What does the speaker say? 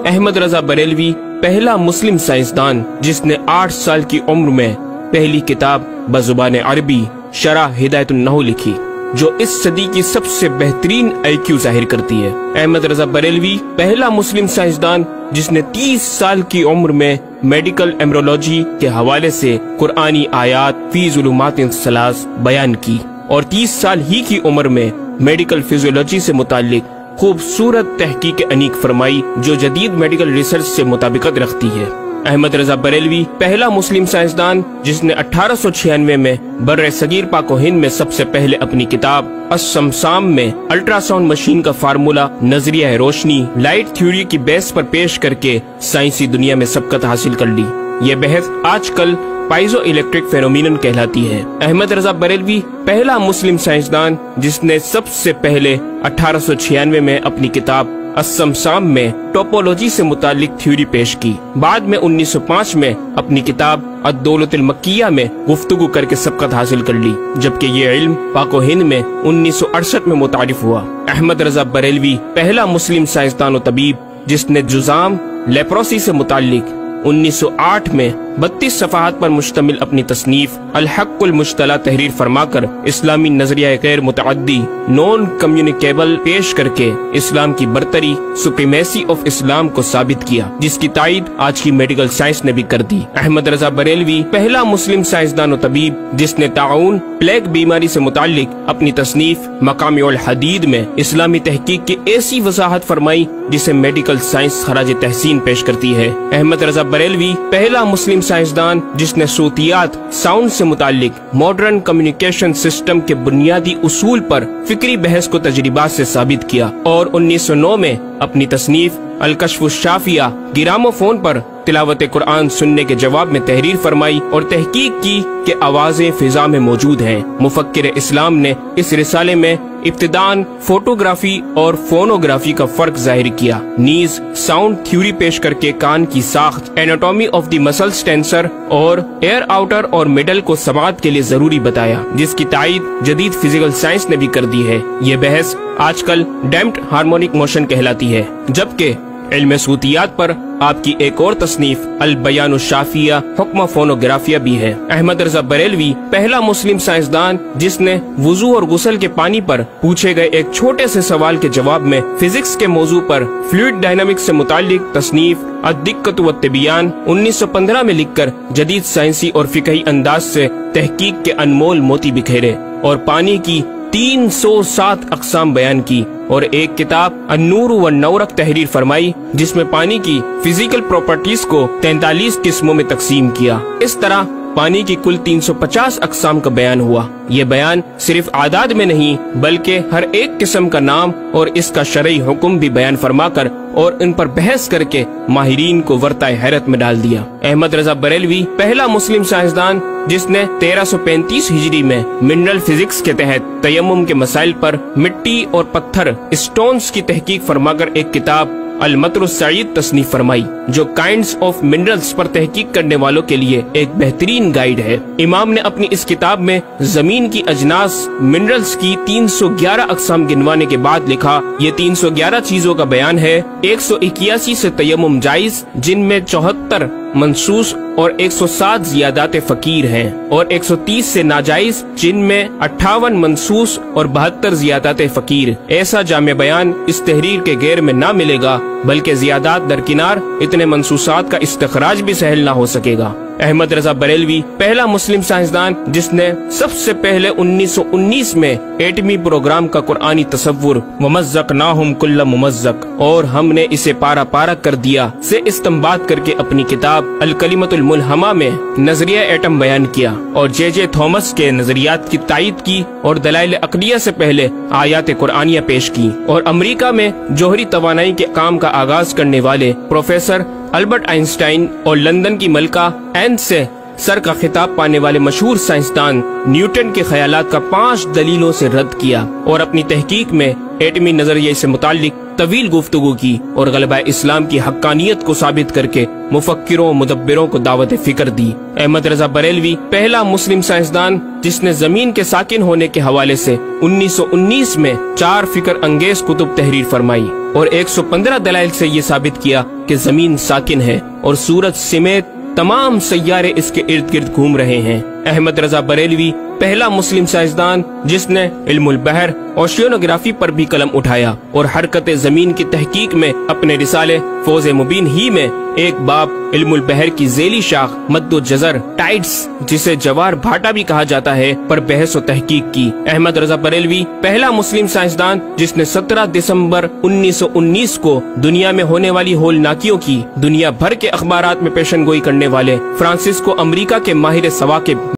احمد رضا بریلوی پہلا مسلم سائنسدان جس نے 8 سال کی عمر میں پہلی کتاب بزبان عربی شرح ہدایت النحو لکھی، جو اس صدی کی سب سے بہترین IQ ظاہر کرتی ہے۔ احمد رضا بریلوی پہلا مسلم سائنسدان جس نے 30 سال کی عمر میں میڈیکل ایمبرولوجی کے حوالے سے قرآنی آیات فی ظلمات ثلاث بیان کی، اور 30 سال ہی کی عمر میں میڈیکل فزیولوجی سے متعلق خوبصورت تحقیق انیق فرمائی جو جدید میڈیکل ریسرچ سے مطابقت رکھتی ہے۔ احمد رضا بریلوی پہلا مسلم سائنسدان جس نے 1896 میں بر صغیر پاک و ہند میں سب سے پہلے اپنی کتاب السمسام میں الٹرا ساؤنڈ مشین کا فارمولا نظریہ روشنی لائٹ تھیوری کی بیس پر پیش کر کے سائنسی دنیا میں سبقت حاصل کر لی۔ یہ بحث آج کل پائزو الیکٹرک فینومینن کہلاتی ہے۔ احمد رضا بریلوی پہلا مسلم سائنسدان جس نے سب سے پہلے 1896 میں اپنی کتاب السمسام میں ٹوپولوجی سے متعلق تھیوری پیش کی۔ بعد میں 1905 میں اپنی کتاب الدولۃ المکیہ میں گفتگو کر کے سبقت حاصل کر لی، جبکہ یہ علم پاک و ہند میں 1968 میں متعارف ہوا۔ احمد رضا بریلوی پہلا مسلم سائنسدان و طبیب جس نے جذام لیپروسی سے متعلق 1908 میں 32 صفحات پر مشتمل اپنی تصنیف الحق المجتلی تحریر فرما کر اسلامی نظریہ غیر متعدی نون کمیونیکیبل پیش کر کے اسلام کی برتری سپریمیسی آف اسلام کو ثابت کیا، جس کی تائید آج کی میڈیکل سائنس نے بھی کر دی۔ احمد رضا بریلوی پہلا مسلم سائنسدان و طبیب جس نے طاعون پلیگ بیماری سے متعلق اپنی تصنیف مقامع الحدید میں اسلامی تحقیق کی ایسی وضاحت فرمائی جسے میڈیکل سائنس خراج تحسین پیش کرتی ہے۔ احمد رضا بریلوی پہلا مسلم سائنسدان جس نے صوتیات ساؤنڈ سے متعلق ماڈرن کمیونیکیشن سسٹم کے بنیادی اصول پر فکری بحث کو تجربات سے ثابت کیا، اور 1909 میں اپنی تصنیف الکشف الشافیہ گرامو فون پر تلاوت قرآن سننے کے جواب میں تحریر فرمائی اور تحقیق کی کہ آوازیں فضا میں موجود ہیں۔ مفکر اسلام نے اس رسالے میں ابتداً فوٹوگرافی اور فونوگرافی کا فرق ظاہر کیا، نیز ساؤنڈ تھیوری پیش کر کے کان کی ساخت anatomy of the muscles tensor اور ایئر آؤٹر اور مڈل کو سماعت کے لیے ضروری بتایا، جس کی تائید جدید فزیکل سائنس نے بھی کر دی ہے۔ یہ بحث آج کل ڈیمپڈ ہارمونک موشن کہلاتی ہے، جبکہ علم صوتیات پر آپ کی ایک اور تصنیف البیان الشافیہ حکم فونوگرافیہ بھی ہے۔ احمد رضا بریلوی پہلا مسلم سائنسدان جس نے وضو اور غسل کے پانی پر پوچھے گئے ایک چھوٹے سے سوال کے جواب میں فزکس کے موضوع پر فلوئڈ ڈائنامکس سے متعلق تصنیف الدقۃ والتبیان 1915 میں لکھ کر جدید سائنسی اور فقہی انداز سے تحقیق کے انمول موتی بکھیرے، اور پانی کی 307 اقسام بیان کی، اور ایک کتاب النور والنورق تحریر فرمائی جس میں پانی کی فزیکل پراپرٹیز کو 43 قسموں میں تقسیم کیا۔ اس طرح پانی کی کل 350 اقسام کا بیان ہوا۔ یہ بیان صرف اعداد میں نہیں بلکہ ہر ایک قسم کا نام اور اس کا شرعی حکم بھی بیان فرما کر اور ان پر بحث کر کے ماہرین کو ورطۂ حیرت میں ڈال دیا۔ احمد رضا بریلوی پہلا مسلم سائنسدان جس نے 1335 ہجری میں منرل فزکس کے تحت تیمم کے مسائل پر مٹی اور پتھر اسٹونز کی تحقیق فرما کر ایک کتاب المطر السعید تصنیف فرمائی، جو کائنڈز آف منرلز پر تحقیق کرنے والوں کے لیے ایک بہترین گائیڈ ہے۔ امام نے اپنی اس کتاب میں زمین کی اجناس منرلز کی 311 اقسام گنوانے کے بعد لکھا، یہ 311 چیزوں کا بیان ہے۔ 181 سے تیمم جائز جن میں 74 منصوص اور 107 زیادات فقیر ہیں، اور 130 سے ناجائز جن میں 58 منصوص اور 72 زیادات فقیر۔ ایسا جامع بیان اس تحریر کے غیر میں نہ ملے گا، بلکہ زیادات درکنار اتنے منصوصات کا استخراج بھی سہل نہ ہو سکے گا۔ احمد رضا بریلوی پہلا مسلم سائنسدان جس نے سب سے پہلے 1919 میں ایٹمی پروگرام کا قرآنی تصور ومزقناہم کل ممزق اور ہم نے اسے پارا پارا کر دیا سے استنباط کر کے اپنی کتاب الکلمۃ الملہمہ میں نظریہ ایٹم بیان کیا، اور جے جے تھامس کے نظریات کی تائید کی اور دلائل عقلیہ سے پہلے آیات قرآنیہ پیش کی، اور امریکہ میں جوہری توانائی کے کام کا آغاز کرنے والے پروفیسر البرٹ آئنسٹائن اور لندن کی ملکہ این سے سر کا خطاب پانے والے مشہور سائنسدان نیوٹن کے خیالات کا 5 دلیلوں سے رد کیا، اور اپنی تحقیق میں ایٹمی نظریے سے متعلق طویل گفتگو کی اور غلبہ اسلام کی حقانیت کو ثابت کر کے مفکروں و مدبروں کو دعوت فکر دی۔ احمد رضا بریلوی پہلا مسلم سائنسدان جس نے زمین کے ساکن ہونے کے حوالے سے 1919 میں 4 فکر انگیز کتب تحریر فرمائی اور 115 دلائل سے یہ ثابت کیا کہ زمین ساکن ہے اور سورج سمیت تمام سیارے اس کے ارد گرد گھوم رہے ہیں۔ احمد رضا بریلوی پہلا مسلم سائنسدان جس نے علم البحر اوشینوگرافی پر بھی قلم اٹھایا اور حرکت زمین کی تحقیق میں اپنے رسالے فوز مبین ہی میں ایک باب علم البحر کی ذیلی شاخ مد و جزر ٹائڈز جسے جوار بھاٹا بھی کہا جاتا ہے پر بحث و تحقیق کی۔ احمد رضا بریلوی پہلا مسلم سائنسدان جس نے 17 دسمبر 1919 کو دنیا میں ہونے والی ہولناکیوں کی دنیا بھر کے اخبارات میں پیشن گوئی کرنے والے فرانسسکو امریکہ کے ماہر ثواقب